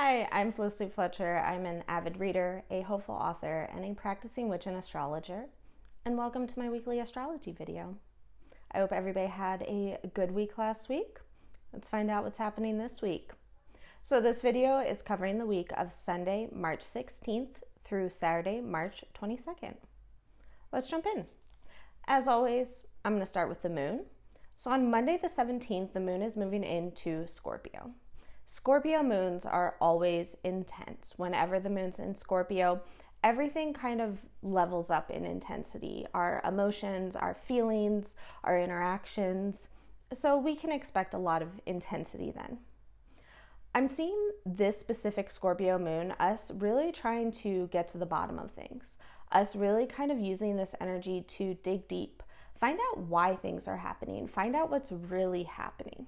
Hi, I'm Felicity Fletcher. I'm an avid reader, a hopeful author, and a practicing witch and astrologer. And welcome to my weekly astrology video. I hope everybody had a good week last week. Let's find out what's happening this week. So this video is covering the week of Sunday, March 16th through Saturday, March 22nd. Let's jump in. As always, I'm going to start with the moon. So on Monday the 17th, the moon is moving into Scorpio. Scorpio moons are always intense. Whenever the moon's in Scorpio, everything kind of levels up in intensity. Our emotions, our feelings, our interactions. So we can expect a lot of intensity then. I'm seeing this specific Scorpio moon, us really trying to get to the bottom of things. Us really kind of using this energy to dig deep. Find out why things are happening. Find out what's really happening.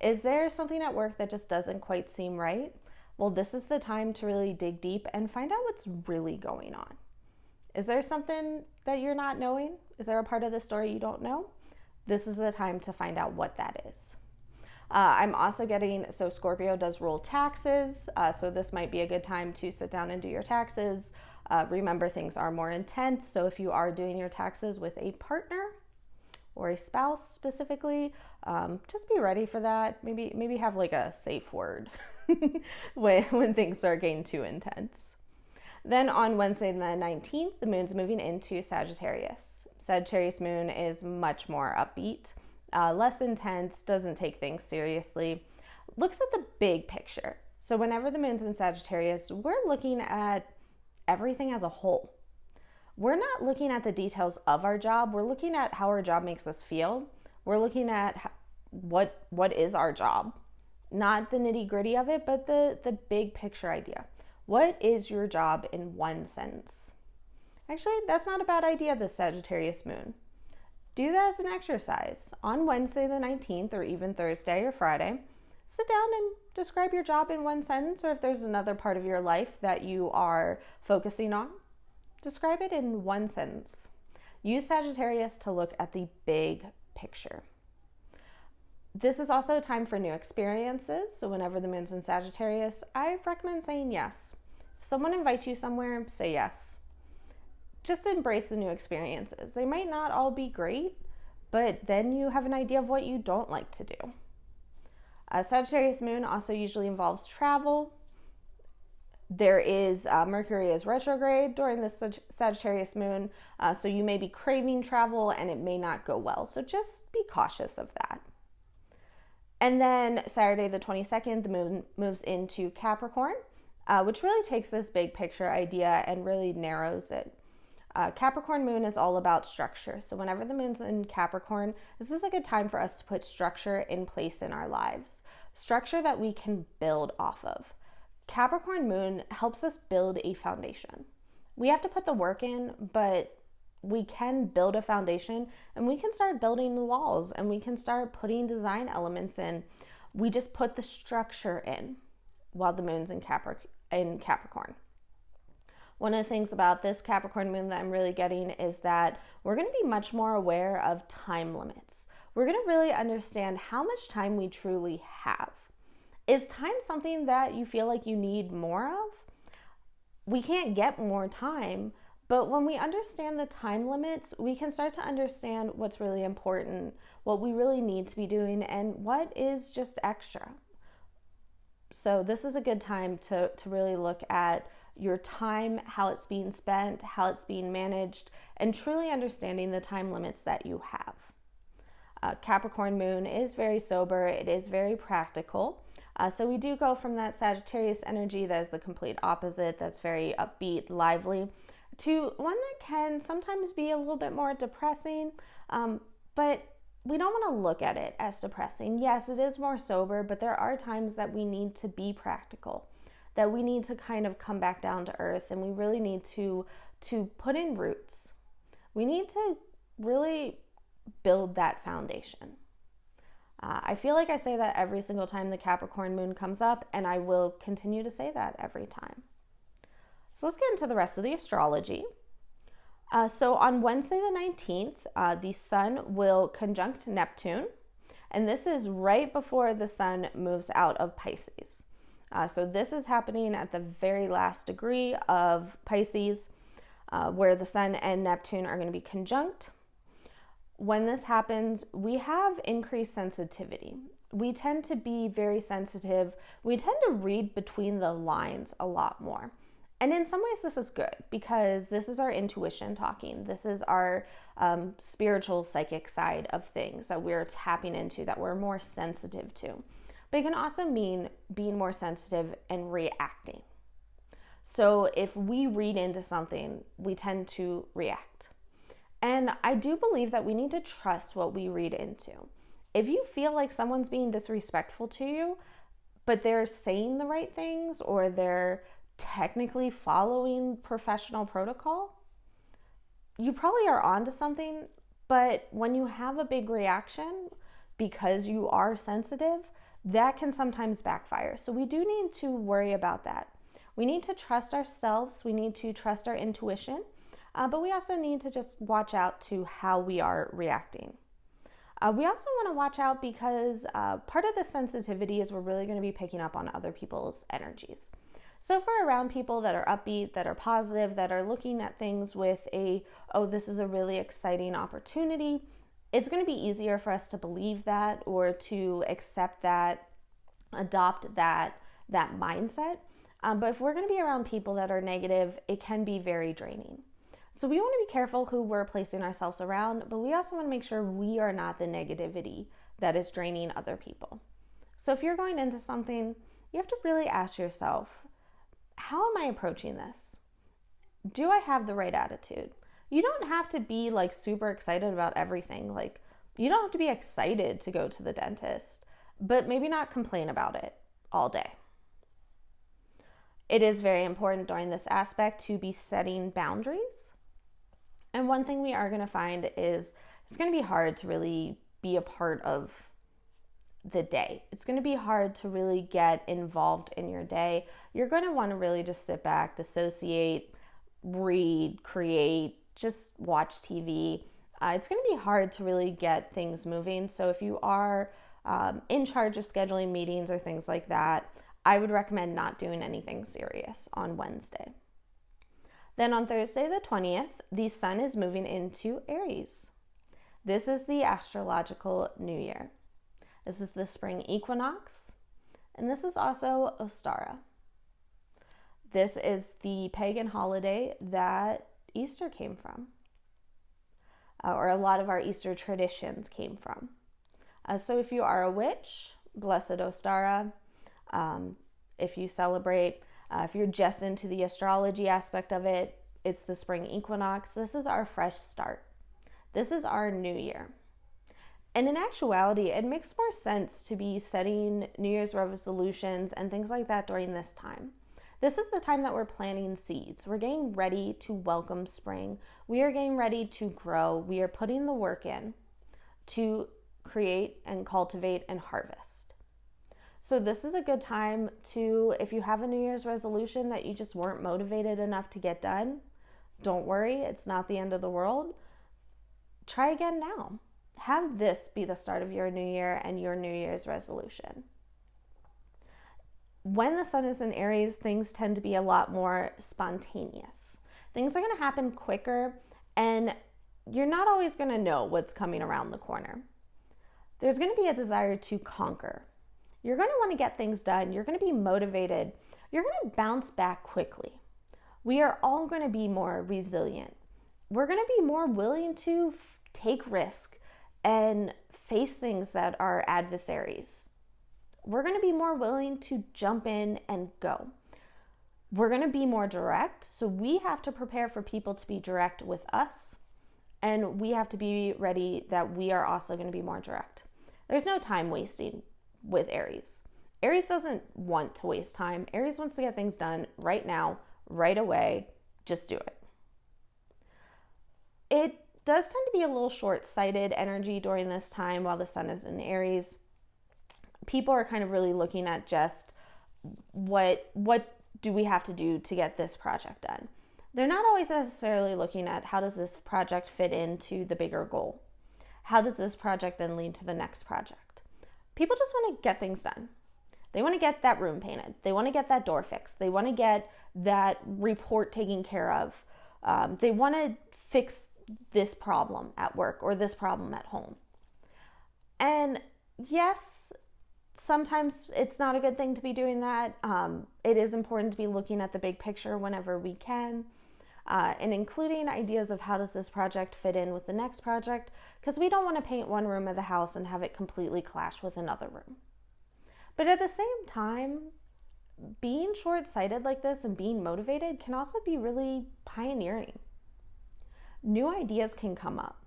Is there something at work that just doesn't quite seem right? Well, this is the time to really dig deep and find out what's really going on. Is there something that you're not knowing? Is there a part of the story you don't know? This is the time to find out what that is. I'm also getting, so Scorpio does rule taxes, so this might be a good time to sit down and do your taxes. Remember, things are more intense, so if you are doing your taxes with a partner or a spouse specifically, just be ready for that. Maybe have like a safe word when things start getting too intense. Then on Wednesday the 19th, the moon's moving into Sagittarius. Sagittarius moon is much more upbeat, less intense, doesn't take things seriously, looks at the big picture. So whenever the moon's in Sagittarius, we're looking at everything as a whole. We're not looking at the details of our job. We're looking at how our job makes us feel. We're looking at what is our job, not the nitty gritty of it, but the big picture idea. What is your job in one sentence? Actually, that's not a bad idea, the Sagittarius moon. Do that as an exercise. On Wednesday the 19th, or even Thursday or Friday, sit down and describe your job in one sentence, or if there's another part of your life that you are focusing on, describe it in one sentence. Use Sagittarius to look at the big picture. This is also a time for new experiences. So whenever the moon's in Sagittarius, I recommend saying yes. If someone invites you somewhere, say yes. Just embrace the new experiences. They might not all be great, but then you have an idea of what you don't like to do. Sagittarius moon also usually involves travel. There is Mercury is retrograde during the Sagittarius moon, so you may be craving travel and it may not go well. So just be cautious of that. And then Saturday the 22nd, the moon moves into Capricorn, which really takes this big picture idea and really narrows it. Capricorn moon is all about structure. So whenever the moon's in Capricorn, this is a good time for us to put structure in place in our lives. Structure that we can build off of. Capricorn moon helps us build a foundation. We have to put the work in, but we can build a foundation and we can start building the walls and we can start putting design elements in. We just put the structure in while the moon's in Capricorn. One of the things about this Capricorn moon that I'm really getting is that we're going to be much more aware of time limits. We're going to really understand how much time we truly have. Is time something that you feel like you need more of? We can't get more time, but when we understand the time limits, we can start to understand what's really important, what we really need to be doing, and what is just extra. So this is a good time to really look at your time, how it's being spent, how it's being managed, and truly understanding the time limits that you have. Capricorn moon is very sober. It is very practical. So we do go from that Sagittarius energy that is the complete opposite, that's very upbeat, lively, to one that can sometimes be a little bit more depressing, but we don't want to look at it as depressing. Yes, it is more sober, but there are times that we need to be practical, that we need to kind of come back down to earth, and we really need to put in roots. We need to really build that foundation. I feel like I say that every single time the Capricorn moon comes up, and I will continue to say that every time. So let's get into the rest of the astrology. So on Wednesday the 19th, the sun will conjunct Neptune, and this is right before the sun moves out of Pisces. So this is happening at the very last degree of Pisces, where the Sun and Neptune are going to be conjunct. When this happens, we have increased sensitivity. We tend to be very sensitive. We tend to read between the lines a lot more. And in some ways, this is good because this is our intuition talking. This is our spiritual, psychic side of things that we're tapping into, that we're more sensitive to. But it can also mean being more sensitive and reacting. So if we read into something, we tend to react. And I do believe that we need to trust what we read into. If you feel like someone's being disrespectful to you, but they're saying the right things or they're technically following professional protocol, you probably are onto something. But when you have a big reaction because you are sensitive, that can sometimes backfire. So we do need to worry about that. We need to trust ourselves. We need to trust our intuition. But we also need to just watch out to how we are reacting. We also want to watch out because part of the sensitivity is we're really going to be picking up on other people's energies. So if we're around people that are upbeat, that are positive, that are looking at things with this is a really exciting opportunity, it's going to be easier for us to believe that or to accept that, adopt that mindset. But if we're going to be around people that are negative, it can be very draining. So we want to be careful who we're placing ourselves around, but we also want to make sure we are not the negativity that is draining other people. So if you're going into something, you have to really ask yourself, how am I approaching this? Do I have the right attitude? You don't have to be like super excited about everything. Like, you don't have to be excited to go to the dentist, but maybe not complain about it all day. It is very important during this aspect to be setting boundaries. And one thing we are going to find is it's going to be hard to really be a part of the day. It's going to be hard to really get involved in your day. You're going to want to really just sit back, dissociate, read, create, just watch TV. It's going to be hard to really get things moving. So if you are in charge of scheduling meetings or things like that, I would recommend not doing anything serious on Wednesday. Then on Thursday the 20th, the Sun is moving into Aries. This is the astrological new year. This is the spring equinox, and this is also Ostara. This is the pagan holiday that Easter came from, or a lot of our Easter traditions came from. So if you are a witch, blessed Ostara. If you celebrate, if you're just into the astrology aspect of it, it's the spring equinox. This is our fresh start. This is our new year. And in actuality, it makes more sense to be setting New Year's resolutions and things like that during this time. This is the time that we're planting seeds. We're getting ready to welcome spring. We are getting ready to grow. We are putting the work in to create and cultivate and harvest. So this is a good time to, if you have a New Year's resolution that you just weren't motivated enough to get done, don't worry, it's not the end of the world. Try again now. Have this be the start of your new year and your New Year's resolution. When the Sun is in Aries, things tend to be a lot more spontaneous. Things are going to happen quicker, and you're not always going to know what's coming around the corner. There's going to be a desire to conquer. You're going to want to get things done. You're going to be motivated. You're going to bounce back quickly. We are all going to be more resilient. We're going to be more willing to take risk and face things that are adversaries. We're going to be more willing to jump in and go. We're going to be more direct, so we have to prepare for people to be direct with us, and we have to be ready that we are also going to be more direct. There's no time wasting with Aries. Aries doesn't want to waste time. Aries wants to get things done right now, right away. Just do it. It does tend to be a little short-sighted energy during this time while the Sun is in Aries. People are kind of really looking at just what do we have to do to get this project done. They're not always necessarily looking at how does this project fit into the bigger goal. How does this project then lead to the next project? People just want to get things done. They want to get that room painted. They want to get that door fixed. They want to get that report taken care of. They want to fix this problem at work or this problem at home. And yes, sometimes it's not a good thing to be doing that. It is important to be looking at the big picture whenever we can, and including ideas of how does this project fit in with the next project, because we don't want to paint one room of the house and have it completely clash with another room. But at the same time, being short-sighted like this and being motivated can also be really pioneering. New ideas can come up.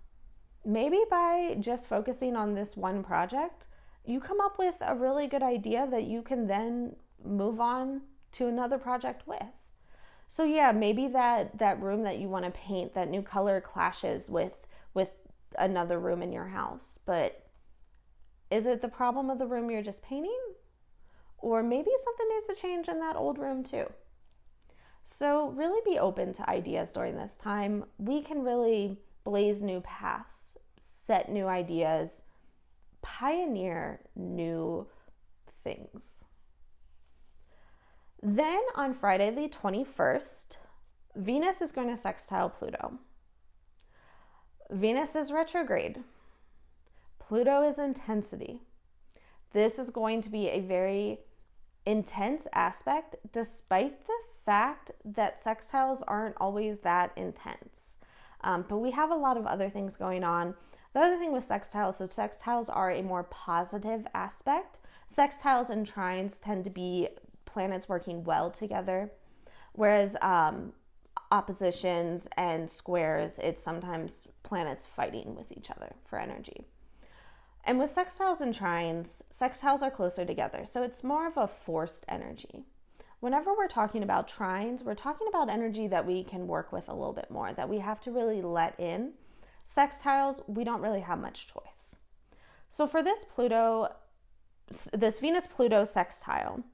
Maybe by just focusing on this one project, you come up with a really good idea that you can then move on to another project with. So yeah, maybe that room that you want to paint, that new color clashes with another room in your house. But is it the problem of the room you're just painting? Or maybe something needs to change in that old room too. So really be open to ideas during this time. We can really blaze new paths, set new ideas, pioneer new things. Then on Friday the 21st, Venus is going to sextile Pluto. Venus is retrograde. Pluto is intensity. This is going to be a very intense aspect, despite the fact that sextiles aren't always that intense. But we have a lot of other things going on. The other thing with sextiles, so sextiles are a more positive aspect. Sextiles and trines tend to be planets working well together, whereas oppositions and squares, it's sometimes planets fighting with each other for energy. And with sextiles and trines, sextiles are closer together, so it's more of a forced energy. Whenever we're talking about trines, we're talking about energy that we can work with a little bit more, that we have to really let in. Sextiles, we don't really have much choice. So for this Venus-Pluto sextile,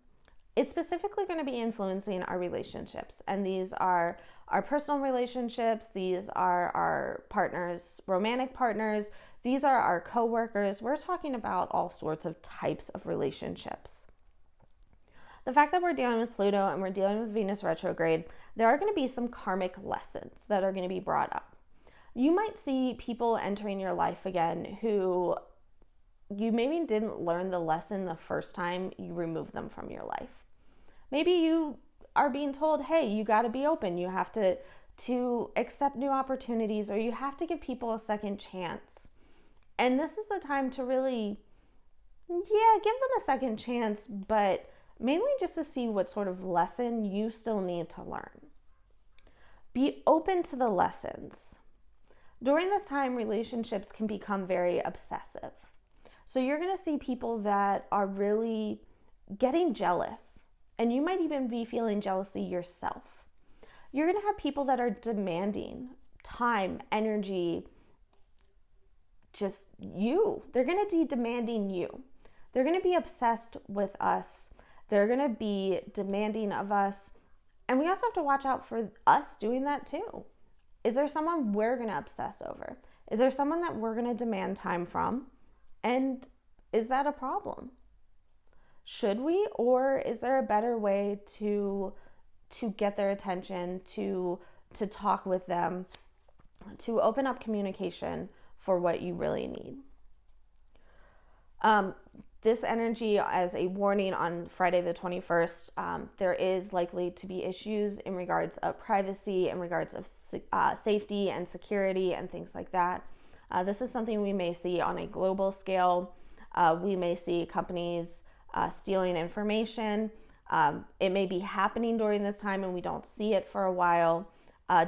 it's specifically going to be influencing our relationships. And these are our personal relationships. These are our partners, romantic partners. These are our coworkers. We're talking about all sorts of types of relationships. The fact that we're dealing with Pluto and we're dealing with Venus retrograde, there are going to be some karmic lessons that are going to be brought up. You might see people entering your life again who you maybe didn't learn the lesson the first time you removed them from your life. Maybe you are being told, hey, you got to be open. You have to accept new opportunities, or you have to give people a second chance. And this is the time to really, give them a second chance, but mainly just to see what sort of lesson you still need to learn. Be open to the lessons. During this time, relationships can become very obsessive. So you're going to see people that are really getting jealous, and you might even be feeling jealousy yourself. You're going to have people that are demanding time, energy, just you. They're going to be demanding you. They're going to be obsessed with us. They're going to be demanding of us. And we also have to watch out for us doing that too. Is there someone we're going to obsess over? Is there someone that we're going to demand time from? And is that a problem? Should we, or is there a better way to get their attention, to talk with them, to open up communication for what you really need? This energy, as a warning on Friday the 21st, there is likely to be issues in regards of privacy, in regards of safety and security and things like that. This is something we may see on a global scale. We may see companies stealing information. It may be happening during this time and we don't see it for a while.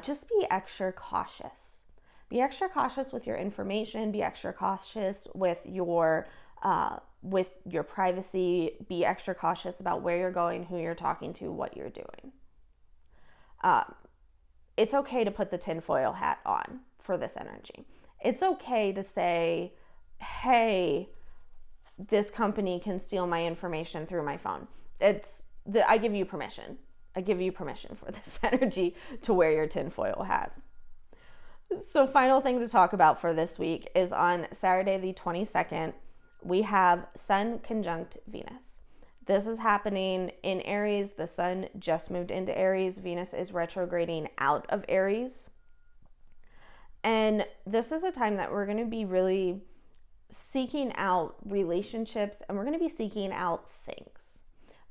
Just be extra cautious. Be extra cautious with your information. Be extra cautious with your privacy. Be extra cautious about where you're going, who you're talking to, what you're doing. It's okay to put the tinfoil hat on for this energy. It's okay to say, hey, this company can steal my information through my phone. I give you permission. I give you permission for this energy to wear your tinfoil hat. So final thing to talk about for this week is on Saturday the 22nd, we have Sun conjunct Venus. This is happening in Aries. The sun just moved into Aries. Venus is retrograding out of Aries. And this is a time that we're going to be really seeking out relationships, and we're going to be seeking out things.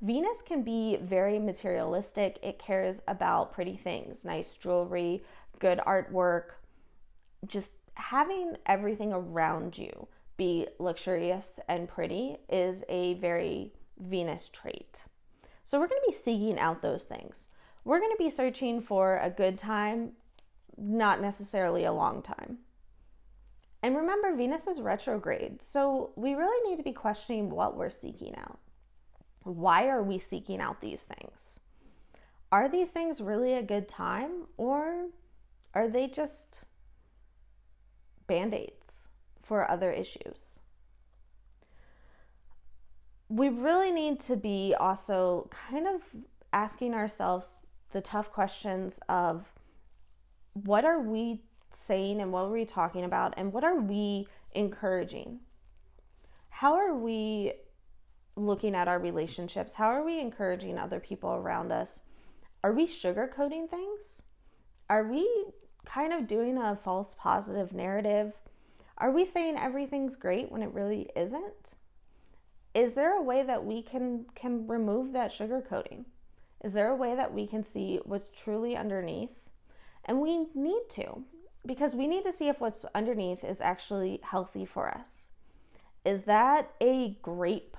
Venus can be very materialistic. It cares about pretty things, nice jewelry, good artwork, just having everything around you be luxurious and pretty is a very Venus trait. So we're going to be seeking out those things. We're going to be searching for a good time, not necessarily a long time. And remember, Venus is retrograde, so we really need to be questioning what we're seeking out. Why are we seeking out these things? Are these things really a good time, or are they just band-aids for other issues? We really need to be also kind of asking ourselves the tough questions of what are we saying and what are we talking about and what are we encouraging? How are we looking at our relationships? How are we encouraging other people around us? Are we sugarcoating things? Are we kind of doing a false positive narrative? Are we saying everything's great when it really isn't? Is there a way that we can remove that sugarcoating? Is there a way that we can see what's truly underneath? And we need to, because we need to see if what's underneath is actually healthy for us. Is that a grape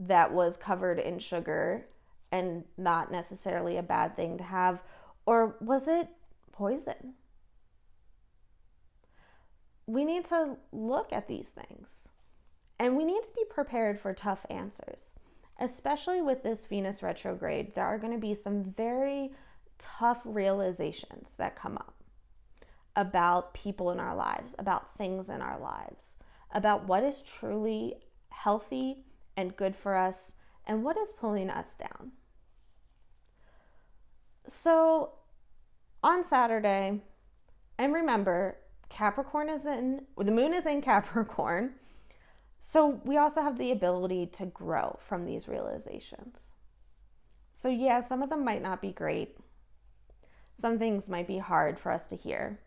that was covered in sugar and not necessarily a bad thing to have? Or was it poison? We need to look at these things. And we need to be prepared for tough answers. Especially with this Venus retrograde, there are going to be some very tough realizations that come up about people in our lives, about things in our lives, about what is truly healthy and good for us and what is pulling us down. So on Saturday, and remember, the moon is in Capricorn. So we also have the ability to grow from these realizations. So yeah, some of them might not be great. Some things might be hard for us to hear.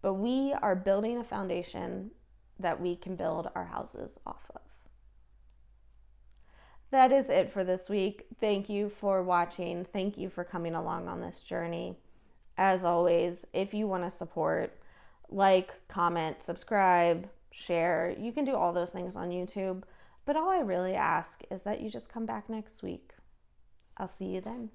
But we are building a foundation that we can build our houses off of. That is it for this week. Thank you for watching. Thank you for coming along on this journey. As always, if you want to support, like, comment, subscribe, share. You can do all those things on YouTube. But all I really ask is that you just come back next week. I'll see you then.